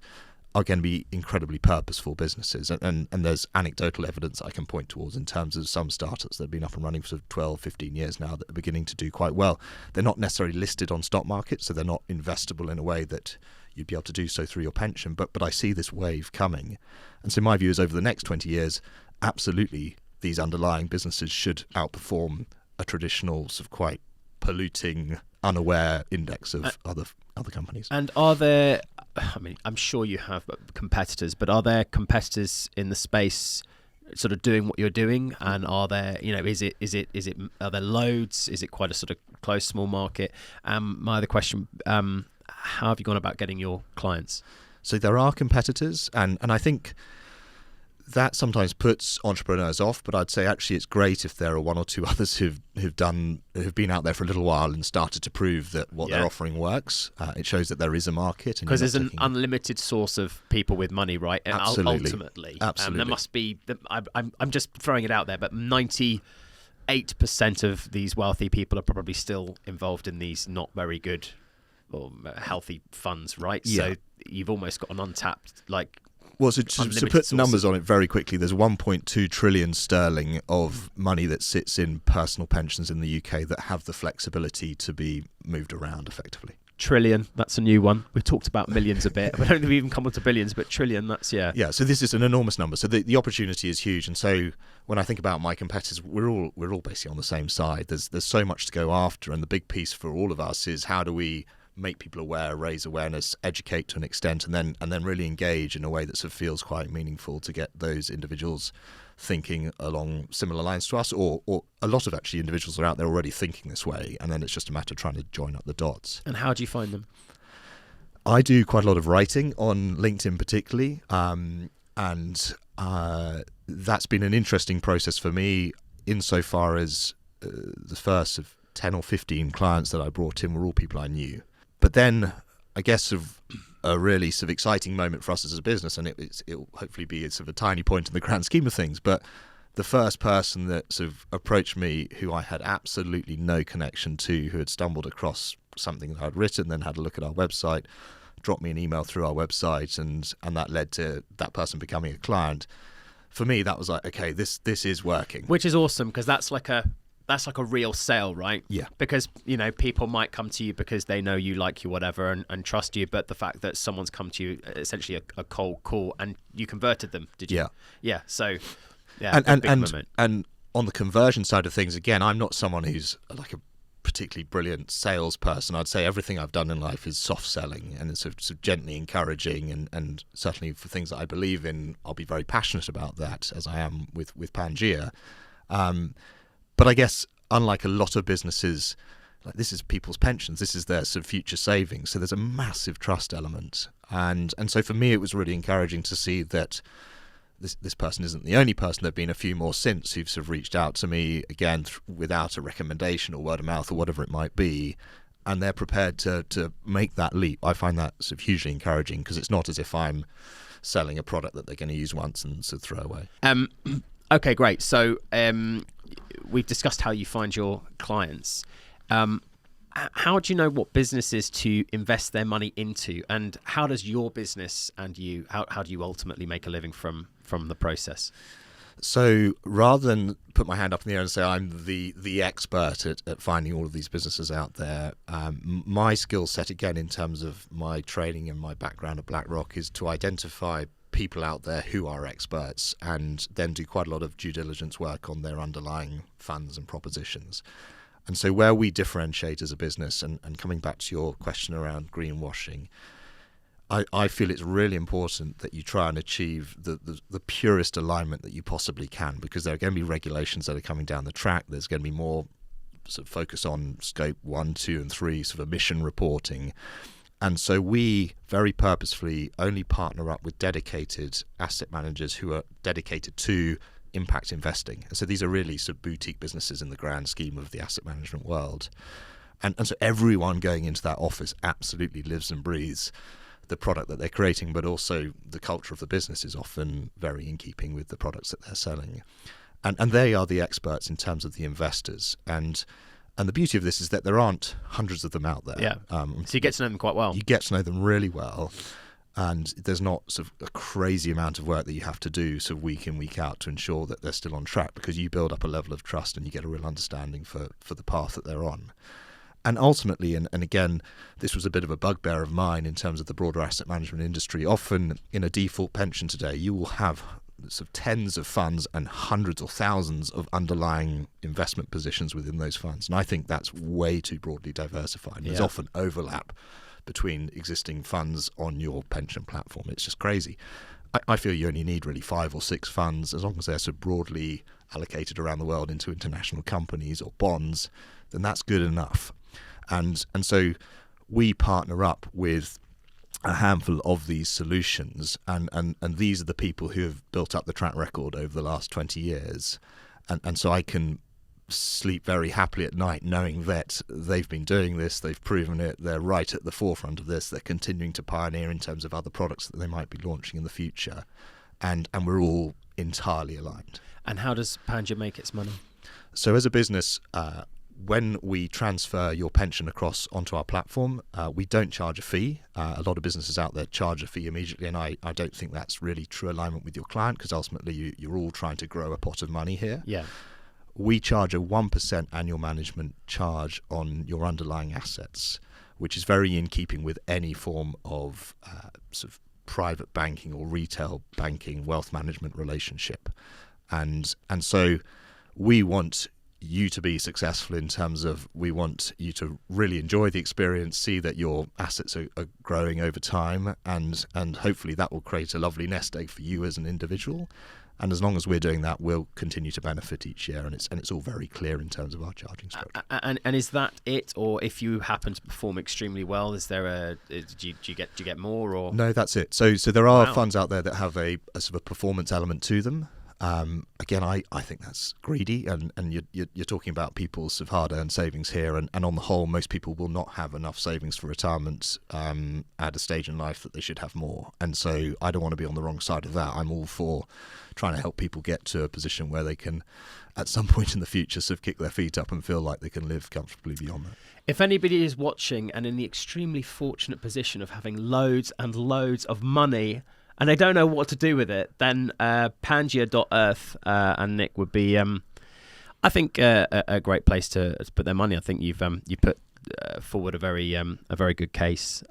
are going to be incredibly purposeful businesses. And there's anecdotal evidence I can point towards in terms of some startups that have been up and running for sort of 12, 15 years now that are beginning to do quite well. They're not necessarily listed on stock markets, so they're not investable in a way that you'd be able to do so through your pension. But I see this wave coming. And so my view is over the next 20 years, absolutely these underlying businesses should outperform a traditional sort of quite polluting, unaware index of other companies. And are there, I mean, I'm sure you have competitors, but are there competitors in the space sort of doing what you're doing? And are there, are there loads? Is it quite a sort of close, small market? My other question, how have you gone about getting your clients? So there are competitors, and I think that sometimes puts entrepreneurs off, but I'd say actually it's great if there are one or two others who've been out there for a little while and started to prove that what they're offering works. It shows that there is a market, because there's an unlimited source of people with money, right? Absolutely. Ultimately, absolutely. There must be. I'm just throwing it out there, but 98% of these wealthy people are probably still involved in these not very good or healthy funds, right? Yeah. So you've almost got an untapped Well, so to put numbers on it very quickly, there's 1.2 trillion sterling of money that sits in personal pensions in the UK that have the flexibility to be moved around effectively. Trillion, that's a new one. We've talked about millions a bit. We don't think we've even come on to billions, but trillion, that's, yeah. Yeah, so this is an enormous number. So the opportunity is huge. And so when I think about my competitors, we're all basically on the same side. There's so much to go after. And the big piece for all of us is how do we make people aware, raise awareness, educate to an extent, and then really engage in a way that sort of feels quite meaningful to get those individuals thinking along similar lines to us, or a lot of actually individuals are out there already thinking this way, and then it's just a matter of trying to join up the dots. And how do you find them? I do quite a lot of writing on LinkedIn particularly, and that's been an interesting process for me insofar as the first of 10 or 15 clients that I brought in were all people I knew. But then, I guess, a really sort of exciting moment for us as a business, and it'll hopefully be sort of a tiny point in the grand scheme of things, but the first person that sort of approached me who I had absolutely no connection to, who had stumbled across something that I'd written, then had a look at our website, dropped me an email through our website, and that led to that person becoming a client. For me, that was like, okay, this is working. Which is awesome, because that's like a real sale, right? Yeah. Because, people might come to you because they know you, like you, whatever, and trust you. But the fact that someone's come to you, essentially a cold call, and you converted them, did you? Yeah. Yeah. So, yeah, and on the conversion side of things, again, I'm not someone who's like a particularly brilliant salesperson. I'd say everything I've done in life is soft selling, and it's sort of gently encouraging, and certainly for things that I believe in, I'll be very passionate about that, as I am with Pangea. But I guess, unlike a lot of businesses, like this is people's pensions, this is their sort of future savings. So there's a massive trust element. And so for me, it was really encouraging to see that this person isn't the only person. There have been a few more since who've sort of reached out to me, again, without a recommendation or word of mouth or whatever it might be. And they're prepared to make that leap. I find that sort of hugely encouraging, because it's not as if I'm selling a product that they're going to use once and sort of throw away. Okay, great. So we've discussed how you find your clients. How do you know what businesses to invest their money into, and how does your business and you how do you ultimately make a living from the process? So rather than put my hand up in the air and say I'm the expert at finding all of these businesses out there, my skill set, again, in terms of my training and my background at BlackRock, is to identify people out there who are experts and then do quite a lot of due diligence work on their underlying funds and propositions. And so where we differentiate as a business, and coming back to your question around greenwashing, I feel it's really important that you try and achieve the purest alignment that you possibly can, because there are going to be regulations that are coming down the track. There's going to be more sort of focus on scope 1, 2 and 3 sort of emission reporting. And so we very purposefully only partner up with dedicated asset managers who are dedicated to impact investing. And so these are really sort of boutique businesses in the grand scheme of the asset management world. And so everyone going into that office absolutely lives and breathes the product that they're creating, but also the culture of the business is often very in keeping with the products that they're selling. And they are the experts in terms of the investors. And the beauty of this is that there aren't hundreds of them out there. Yeah. So you get to know them quite well. You get to know them really well. And there's not sort of a crazy amount of work that you have to do sort of week in, week out to ensure that they're still on track, because you build up a level of trust and you get a real understanding for the path that they're on. And ultimately, and again, this was a bit of a bugbear of mine in terms of the broader asset management industry, often in a default pension today, you will have sort of tens of funds and hundreds or thousands of underlying investment positions within those funds. And I think that's way too broadly diversified. There's often overlap between existing funds on your pension platform. It's just crazy. I feel you only need really 5 or 6 funds, as long as they're so broadly allocated around the world into international companies or bonds, then that's good enough. And so we partner up with a handful of these solutions, and these are the people who have built up the track record over the last 20 years. And so I can sleep very happily at night knowing that they've been doing this, they've proven it, they're right at the forefront of this, they're continuing to pioneer in terms of other products that they might be launching in the future, and we're all entirely aligned. And how does Pangea make its money? So as a business, when we transfer your pension across onto our platform, we don't charge a fee. A lot of businesses out there charge a fee immediately, and I don't think that's really true alignment with your client, because ultimately you're all trying to grow a pot of money here. Yeah. We charge a 1% annual management charge on your underlying assets, which is very in keeping with any form of sort of private banking or retail banking wealth management relationship. And so we want you to be successful in terms of, we want you to really enjoy the experience, see that your assets are growing over time, and hopefully that will create a lovely nest egg for you as an individual. And as long as we're doing that, we'll continue to benefit each year, and it's all very clear in terms of our charging structure. And is that it, or if you happen to perform extremely well, is there do you get more, or? No, that's it. So there are funds out there that have a sort of performance element to them. Again, I think that's greedy, and you're talking about people's sort of hard-earned savings here, and on the whole, most people will not have enough savings for retirement at a stage in life that they should have more. And so I don't want to be on the wrong side of that. I'm all for trying to help people get to a position where they can, at some point in the future, sort of kick their feet up and feel like they can live comfortably beyond that. If anybody is watching and in the extremely fortunate position of having loads and loads of money, and they don't know what to do with it, then Pangea.earth and Nick would be, I think, a great place to put their money. I think you put forward a very good case,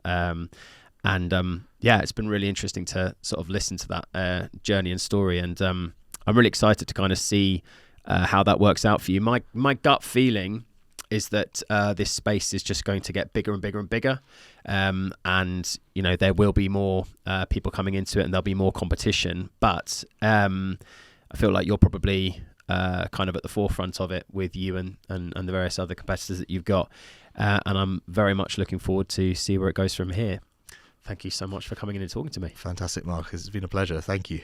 it's been really interesting to sort of listen to that journey and story, and I'm really excited to kind of see how that works out for you. My gut feeling is that this space is just going to get bigger and bigger and bigger, and there will be more people coming into it, and there'll be more competition. But I feel like you're probably kind of at the forefront of it with you and the various other competitors that you've got, and I'm very much looking forward to see where it goes from here. Thank you so much for coming in and talking to me. Fantastic, Mark. It's been a pleasure. Thank you.